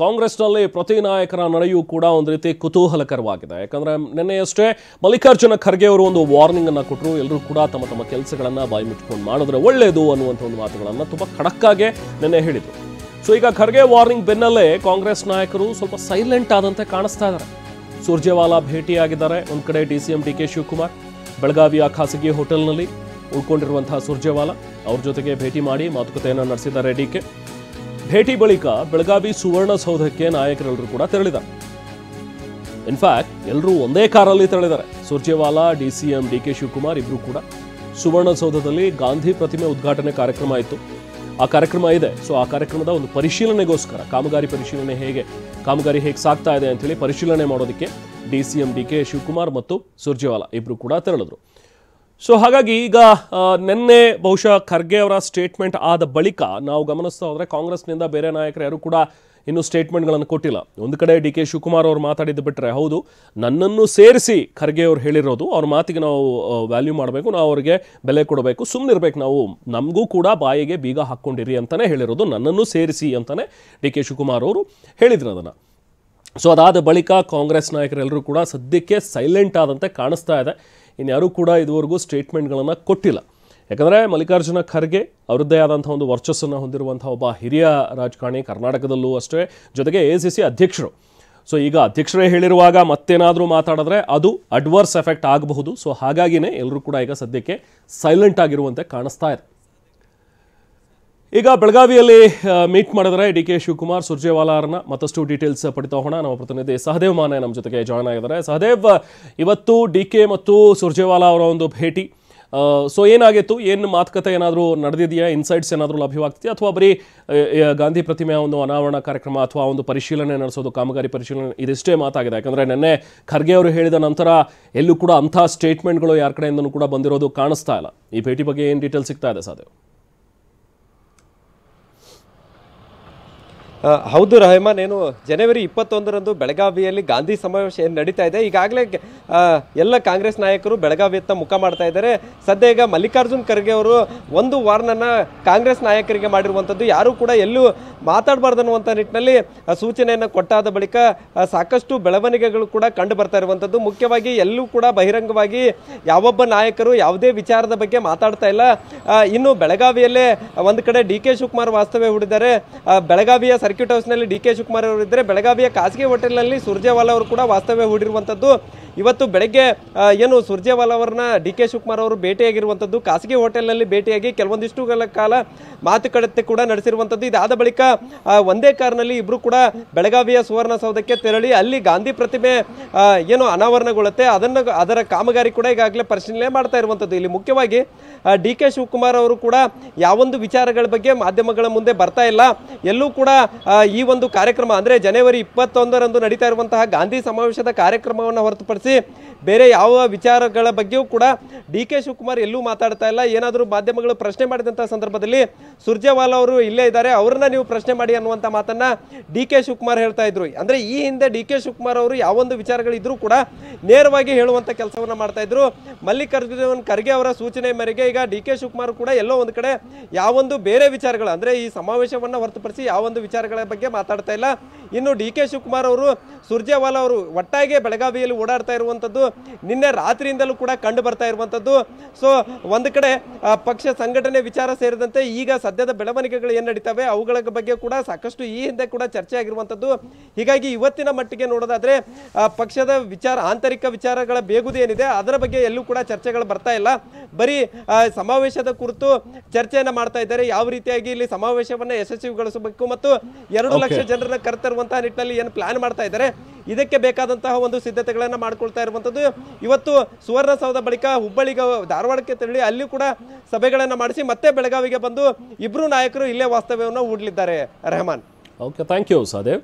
ಕಾಂಗ್ರೆಸ್ನಲ್ಲಿ ಪ್ರತಿ ನಾಯಕರ ನಡೆಯೂ ಕೂಡ ಒಂದು ರೀತಿ ಕುತೂಹಲಕರವಾಗಿದೆ. ಯಾಕಂದ್ರೆ ನಿನ್ನೆಯಷ್ಟೇ ಮಲ್ಲಿಕಾರ್ಜುನ ಖರ್ಗೆ ಅವರು ಒಂದು ವಾರ್ನಿಂಗ್ ಅನ್ನು ಕೊಟ್ಟರು. ಎಲ್ಲರೂ ಕೂಡ ತಮ್ಮ ತಮ್ಮ ಕೆಲಸಗಳನ್ನ ಬಾಯಿ ಮುಚ್ಚಿಕೊಂಡು ಮಾಡಿದ್ರೆ ಒಳ್ಳೆಯದು ಅನ್ನುವಂಥ ಒಂದು ಮಾತುಗಳನ್ನು ತುಂಬಾ ಖಡಕ್ಕಾಗಿ ನಿನ್ನೆ ಹೇಳಿದರು. ಸೊ ಈಗ ಖರ್ಗೆ ವಾರ್ನಿಂಗ್ ಬೆನ್ನಲ್ಲೇ ಕಾಂಗ್ರೆಸ್ ನಾಯಕರು ಸ್ವಲ್ಪ ಸೈಲೆಂಟ್ ಆದಂತೆ ಕಾಣಿಸ್ತಾ ಇದ್ದಾರೆ. ಸುರ್ಜೇವಾಲಾ ಭೇಟಿಯಾಗಿದ್ದಾರೆ. ಒಂದು ಕಡೆ DCM DK ಶಿವಕುಮಾರ್ ಬೆಳಗಾವಿಯ ಖಾಸಗಿ ಹೋಟೆಲ್ನಲ್ಲಿ ಉಳ್ಕೊಂಡಿರುವಂತಹ ಸುರ್ಜೇವಾಲಾ ಅವ್ರ ಜೊತೆಗೆ ಭೇಟಿ ಮಾಡಿ ಮಾತುಕತೆಯನ್ನು ನಡೆಸಿದ್ದಾರೆ DK. ಭೇಟಿ ಬಳಿಕ ಬೆಳಗಾವಿ ಸುವರ್ಣಸೌಧಕ್ಕೆ ನಾಯಕರೆಲ್ಲರೂ ಕೂಡ ತೆರಳಿದ್ದಾರೆ. ಇನ್ಫ್ಯಾಕ್ಟ್ ಎಲ್ಲರೂ ಒಂದೇ ಕಾರಲ್ಲಿ ತೆರಳಿದ್ದಾರೆ. ಸುರ್ಜೇವಾಲಾ, DCM DK ಶಿವಕುಮಾರ್ ಇಬ್ರು ಕೂಡ ಸುವರ್ಣಸೌಧದಲ್ಲಿ ಗಾಂಧಿ ಪ್ರತಿಮೆ ಉದ್ಘಾಟನೆ ಕಾರ್ಯಕ್ರಮ ಇತ್ತು. ಆ ಕಾರ್ಯಕ್ರಮ ಇದೆ. ಸೊ ಆ ಕಾರ್ಯಕ್ರಮದ ಒಂದು ಪರಿಶೀಲನೆಗೋಸ್ಕರ ಕಾಮಗಾರಿ ಹೇಗೆ ಸಾಗ್ತಾ ಇದೆ ಅಂತೇಳಿ ಪರಿಶೀಲನೆ ಮಾಡೋದಕ್ಕೆ DCM DK ಶಿವಕುಮಾರ್ ಮತ್ತು ಸುರ್ಜೇವಾಲಾ ಇಬ್ರು ಕೂಡ ತೆರಳಿದ್ರು. ಸೊ ಹಾಗಾಗಿ ಈಗ ನಿನ್ನೆ ಬಹುಶಃ ಖರ್ಗೆ ಅವರ ಸ್ಟೇಟ್ಮೆಂಟ್ ಆದ ಬಳಿಕ ನಾವು ಗಮನಿಸ್ತಾ ಹೋದರೆ ಕಾಂಗ್ರೆಸ್ನಿಂದ ಬೇರೆ ನಾಯಕರು ಯಾರು ಕೂಡ ಇನ್ನೂ ಸ್ಟೇಟ್ಮೆಂಟ್ಗಳನ್ನು ಕೊಟ್ಟಿಲ್ಲ. ಒಂದು ಕಡೆ DK ಶಿವಕುಮಾರ್ ಅವರು ಮಾತಾಡಿದ್ದು ಬಿಟ್ಟರೆ, ಹೌದು ನನ್ನನ್ನು ಸೇರಿಸಿ ಖರ್ಗೆ ಅವರು ಹೇಳಿರೋದು, ಅವ್ರ ಮಾತಿಗೆ ನಾವು ವ್ಯಾಲ್ಯೂ ಮಾಡಬೇಕು, ನಾವು ಅವ್ರಿಗೆ ಬೆಲೆ ಕೊಡಬೇಕು, ಸುಮ್ಮನಿರ್ಬೇಕು, ನಾವು ನಮಗೂ ಕೂಡ ಬಾಯಿಗೆ ಬೀಗ ಹಾಕ್ಕೊಂಡಿರಿ ಅಂತಲೇ ಹೇಳಿರೋದು, ನನ್ನನ್ನು ಸೇರಿಸಿ ಅಂತಲೇ DK ಶಿವಕುಮಾರ್ ಅವರು ಹೇಳಿದ್ರು ಅದನ್ನು. ಸೊ ಅದಾದ ಬಳಿಕ ಕಾಂಗ್ರೆಸ್ ನಾಯಕರೆಲ್ಲರೂ ಕೂಡ ಸದ್ಯಕ್ಕೆ ಸೈಲೆಂಟ್ ಆದಂತೆ ಕಾಣಿಸ್ತಾ ಇದೆ. ಇನ್ಯಾರೂ ಕೂಡ ಇದುವರೆಗೂ ಸ್ಟೇಟ್ಮೆಂಟ್ಗಳನ್ನು ಕೊಟ್ಟಿಲ್ಲ. ಯಾಕಂದರೆ ಮಲ್ಲಿಕಾರ್ಜುನ ಖರ್ಗೆ ಅವರದ್ದೇ ಆದಂಥ ಒಂದು ವರ್ಚಸ್ಸನ್ನು ಹೊಂದಿರುವಂಥ ಒಬ್ಬ ಹಿರಿಯ ರಾಜಕಾರಣಿ, ಕರ್ನಾಟಕದಲ್ಲೂ ಅಷ್ಟೇ, ಜೊತೆಗೆ ACC ಅಧ್ಯಕ್ಷರು. ಸೊ ಈಗ ಅಧ್ಯಕ್ಷರೇ ಹೇಳಿರುವಾಗ ಮತ್ತೇನಾದರೂ ಮಾತಾಡಿದ್ರೆ ಅದು ಅಡ್ವರ್ಸ್ ಎಫೆಕ್ಟ್ ಆಗಬಹುದು. ಸೊ ಹಾಗಾಗಿನೇ ಎಲ್ಲರೂ ಕೂಡ ಈಗ ಸದ್ಯಕ್ಕೆ ಸೈಲೆಂಟ್ ಆಗಿರುವಂತೆ ಕಾಣಿಸ್ತಾ ಇದೆ. ಈಗ ಬೆಳಗಾವಿಯಲ್ಲಿ ಮೀಟ್ ಮಾಡಿದರೆ DK ಶಿವಕುಮಾರ್, ಸುರ್ಜೇವಾಲಾ ಅವರನ್ನ ಮತ್ತಷ್ಟು ಡೀಟೇಲ್ಸ್ ಪಡಿತಾ ಹೋಗೋಣ. ನಮ್ಮ ಪ್ರತಿನಿಧಿ ಸಹದೇವ್ ಮಾನೆ ನಮ್ಮ ಜೊತೆಗೆ ಜಾಯ್ನ್ ಆಗಿದ್ದಾರೆ. ಸಹದೇವ್, ಇವತ್ತು DK ಮತ್ತು ಸುರ್ಜೇವಾಲಾ ಅವರ ಒಂದು ಭೇಟಿ, ಸೊ ಏನಾಗಿತ್ತು, ಏನು ಮಾತುಕತೆ ಏನಾದರೂ ನಡೆದಿದೆಯಾ, ಇನ್ಸೈಟ್ಸ್ ಏನಾದರೂ ಲಭ್ಯವಾಗ್ತಿದೆಯಾ, ಅಥವಾ ಬರೀ ಗಾಂಧಿ ಪ್ರತಿಮೆಯ ಒಂದು ಅನಾವರಣ ಕಾರ್ಯಕ್ರಮ ಅಥವಾ ಒಂದು ಪರಿಶೀಲನೆ ನಡೆಸೋದು, ಕಾಮಗಾರಿ ಪರಿಶೀಲನೆ, ಇದಿಷ್ಟೇ ಮಾತಾಗಿದೆ? ಯಾಕಂದರೆ ನಿನ್ನೆ ಖರ್ಗೆ ಅವರು ಹೇಳಿದ ನಂತರ ಎಲ್ಲೂ ಕೂಡ ಅಂಥ ಸ್ಟೇಟ್ಮೆಂಟ್ಗಳು ಯಾರ ಕಡೆಯಿಂದನೂ ಕೂಡ ಬಂದಿರೋದು ಕಾಣಿಸ್ತಾ ಇಲ್ಲ. ಈ ಭೇಟಿ ಬಗ್ಗೆ ಏನು ಡೀಟೇಲ್ಸ್ ಸಿಗ್ತಾ ಇದೆ ಸಹದೇವ್? ಹೌದು ರಹಮಾನ್, ಏನು ಜನವರಿ 21ರಂದು ಬೆಳಗಾವಿಯಲ್ಲಿ ಗಾಂಧಿ ಸಮಾವೇಶ ಏನು ನಡೀತಾ ಇದೆ. ಈಗಾಗಲೇ ಎಲ್ಲ ಕಾಂಗ್ರೆಸ್ ನಾಯಕರು ಬೆಳಗಾವಿಯತ್ತ ಮುಖ ಮಾಡ್ತಾ ಇದ್ದಾರೆ. ಸದ್ಯ ಈಗ ಮಲ್ಲಿಕಾರ್ಜುನ್ ಖರ್ಗೆ ಅವರು ಒಂದು ವಾರ್ನನ್ನು ಕಾಂಗ್ರೆಸ್ ನಾಯಕರಿಗೆ ಮಾಡಿರುವಂಥದ್ದು, ಯಾರೂ ಕೂಡ ಎಲ್ಲೂ ಮಾತಾಡಬಾರ್ದು ಅನ್ನುವಂಥ ನಿಟ್ಟಿನಲ್ಲಿ ಸೂಚನೆಯನ್ನು ಕೊಟ್ಟಾದ ಬಳಿಕ ಸಾಕಷ್ಟು ಬೆಳವಣಿಗೆಗಳು ಕೂಡ ಕಂಡು ಬರ್ತಾ ಇರುವಂಥದ್ದು. ಮುಖ್ಯವಾಗಿ ಎಲ್ಲೂ ಕೂಡ ಬಹಿರಂಗವಾಗಿ ಯಾವೊಬ್ಬ ನಾಯಕರು ಯಾವುದೇ ವಿಚಾರದ ಬಗ್ಗೆ ಮಾತಾಡ್ತಾ ಇಲ್ಲ. ಇನ್ನು ಬೆಳಗಾವಿಯಲ್ಲೇ ಒಂದು ಕಡೆ DK ಶಿವಕುಮಾರ್ ವಾಸ್ತವ್ಯ ಹೂಡಿದ್ದಾರೆ. ಬೆಳಗಾವಿಯ ಸರ್ಕ್ಯೂಟ್ ಹೌಸ್ನಲ್ಲಿ DK ಶಿವಕುಮಾರ್ ಅವರು ಇದ್ದರೆ, ಬೆಳಗಾವಿಯ ಖಾಸಗಿ ಹೋಟೆಲ್ನಲ್ಲಿ ಸುರ್ಜೇವಾಲಾ ಅವರು ಕೂಡ ವಾಸ್ತವ್ಯ ಹೂಡಿರುವಂಥದ್ದು. ಇವತ್ತು ಬೆಳಗ್ಗೆ ಏನು ಸುರ್ಜೇವಾಲಾ ಅವರನ್ನ DK ಶಿವಕುಮಾರ್ ಅವರು ಭೇಟಿಯಾಗಿರುವಂಥದ್ದು, ಖಾಸಗಿ ಹೋಟೆಲ್ನಲ್ಲಿ ಭೇಟಿಯಾಗಿ ಕೆಲವೊಂದಿಷ್ಟು ಕಾಲ ಮಾತುಕತೆ ಕೂಡ ನಡೆಸಿರುವಂಥದ್ದು. ಇದಾದ ಬಳಿಕ ಒಂದೇ ಕಾರ್ನಲ್ಲಿ ಇಬ್ರು ಕೂಡ ಬೆಳಗಾವಿಯ ಸುವರ್ಣಸೌಧಕ್ಕೆ ತೆರಳಿ ಅಲ್ಲಿ ಗಾಂಧಿ ಪ್ರತಿಮೆ ಏನು ಅನಾವರಣಗೊಳ್ಳುತ್ತೆ ಅದರ ಕಾಮಗಾರಿ ಕೂಡ ಈಗಾಗಲೇ ಪರಿಶೀಲನೆ ಮಾಡ್ತಾ ಇರುವಂಥದ್ದು. ಇಲ್ಲಿ ಮುಖ್ಯವಾಗಿ DK ಶಿವಕುಮಾರ್ ಅವರು ಕೂಡ ಯಾವೊಂದು ವಿಚಾರಗಳ ಬಗ್ಗೆ ಮಾಧ್ಯಮಗಳ ಮುಂದೆ ಬರ್ತಾ ಇಲ್ಲ. ಎಲ್ಲೂ ಕೂಡ ಈ ಒಂದು ಕಾರ್ಯಕ್ರಮ ಅಂದರೆ ಜನವರಿ 21ರಂದು ನಡೀತಾ ಇರುವಂತಹ ಗಾಂಧಿ ಸಮಾವೇಶದ ಕಾರ್ಯಕ್ರಮವನ್ನು ಹೊರತುಪಡಿಸಿ ಬೇರೆ ಯಾವ ವಿಚಾರಗಳ ಬಗ್ಗೆಯೂ ಕೂಡ DK ಶಿವಕುಮಾರ್ ಎಲ್ಲೂ ಮಾತಾಡ್ತಾ ಇಲ್ಲ. ಏನಾದರೂ ಮಾಧ್ಯಮಗಳು ಪ್ರಶ್ನೆ ಮಾಡಿದಂಥ ಸಂದರ್ಭದಲ್ಲಿ ಸುರ್ಜೇವಾಲಾ ಅವರು ಇಲ್ಲೇ ಇದ್ದಾರೆ, ಅವ್ರನ್ನ ನೀವು ಪ್ರಶ್ನೆ ಮಾಡಿ ಅನ್ನುವಂಥ ಮಾತನ್ನ DK ಶಿವಕುಮಾರ್ ಹೇಳ್ತಾ ಇದ್ರು. ಅಂದರೆ ಈ ಹಿಂದೆ DK ಶಿವಕುಮಾರ್ ಅವರು ಯಾವೊಂದು ವಿಚಾರಗಳಿದ್ರೂ ಕೂಡ ನೇರವಾಗಿ ಹೇಳುವಂಥ ಕೆಲಸವನ್ನ ಮಾಡ್ತಾ ಇದ್ರು. ಮಲ್ಲಿಕಾರ್ಜುನ್ ಖರ್ಗೆ ಅವರ ಸೂಚನೆ ಮೇರೆಗೆ ಈಗ DK ಶಿವಕುಮಾರ್ ಕೂಡ ಎಲ್ಲೋ ಒಂದು ಕಡೆ ಯಾವೊಂದು ಬೇರೆ ವಿಚಾರಗಳು ಅಂದರೆ ಈ ಸಮಾವೇಶವನ್ನು ಹೊರತುಪಡಿಸಿ ಯಾವೊಂದು ವಿಚಾರಗಳ ಬಗ್ಗೆ ಮಾತಾಡ್ತಾ ಇಲ್ಲ. ಇನ್ನು DK ಶಿವಕುಮಾರ್ ಅವರು, ಸುರ್ಜೇವಾಲಾ ಅವರು ಒಟ್ಟಾಗಿ ಬೆಳಗಾವಿಯಲ್ಲಿ ಓಡಾಡ್ತಾ ಇರುವಂಥದ್ದು ನಿನ್ನೆ ರಾತ್ರಿಯಿಂದಲೂ ಕೂಡ ಕಂಡು ಬರ್ತಾ ಇರುವಂಥದ್ದು. ಸೊ ಒಂದು ಕಡೆ ಪಕ್ಷ ಸಂಘಟನೆ ವಿಚಾರ ಸೇರಿದಂತೆ ಈಗ ಸದ್ಯದ ಬೆಳವಣಿಗೆಗಳು ಏನು ನಡೀತವೆ ಅವುಗಳ ಬಗ್ಗೆ ಕೂಡ ಸಾಕಷ್ಟು ಈ ಹಿಂದೆ ಕೂಡ ಚರ್ಚೆ ಆಗಿರುವಂಥದ್ದು. ಹೀಗಾಗಿ ಇವತ್ತಿನ ಮಟ್ಟಿಗೆ ನೋಡೋದಾದ್ರೆ ಪಕ್ಷದ ವಿಚಾರ, ಆಂತರಿಕ ವಿಚಾರಗಳ ಬೇಗುದಿ ಏನಿದೆ ಅದರ ಬಗ್ಗೆ ಎಲ್ಲೂ ಕೂಡ ಚರ್ಚೆಗಳು ಬರ್ತಾ ಇಲ್ಲ. ಬರೀ ಸಮಾವೇಶದ ಕುರಿತು ಚರ್ಚೆಯನ್ನು ಮಾಡ್ತಾ ಇದ್ದಾರೆ. ಯಾವ ರೀತಿಯಾಗಿ ಇಲ್ಲಿ ಸಮಾವೇಶವನ್ನು ಯಶಸ್ವಿಗೊಳಿಸಬೇಕು ಮತ್ತು 2 ಲಕ್ಷ ಜನರನ್ನ ಕರೆತರುವಂತಹ ನಿಟ್ಟಿನಲ್ಲಿ ಏನು ಪ್ಲಾನ್ ಮಾಡ್ತಾ ಇದ್ದಾರೆ, ಇದಕ್ಕೆ ಬೇಕಾದಂತಹ ಒಂದು ಸಿದ್ಧತೆಗಳನ್ನು ಮಾಡ್ಕೊಳ್ತಾ ಇರುವಂಥದ್ದು. ಇವತ್ತು ಸುವರ್ಣಸೌಧ ಬಳಿಕ ಹುಬ್ಬಳ್ಳಿಗೆ, ಧಾರವಾಡಕ್ಕೆ ತೆರಳಿ ಅಲ್ಲಿ ಕೂಡ ಸಭೆಗಳನ್ನು ಮಾಡಿಸಿ ಮತ್ತೆ ಬೆಳಗಾವಿಗೆ ಬಂದು ಇಬ್ರು ನಾಯಕರು ಇಲ್ಲೇ ವಾಸ್ತವ್ಯವನ್ನು ಹೂಡಲಿದ್ದಾರೆ. Rehman. Okay, thank you Sahadev.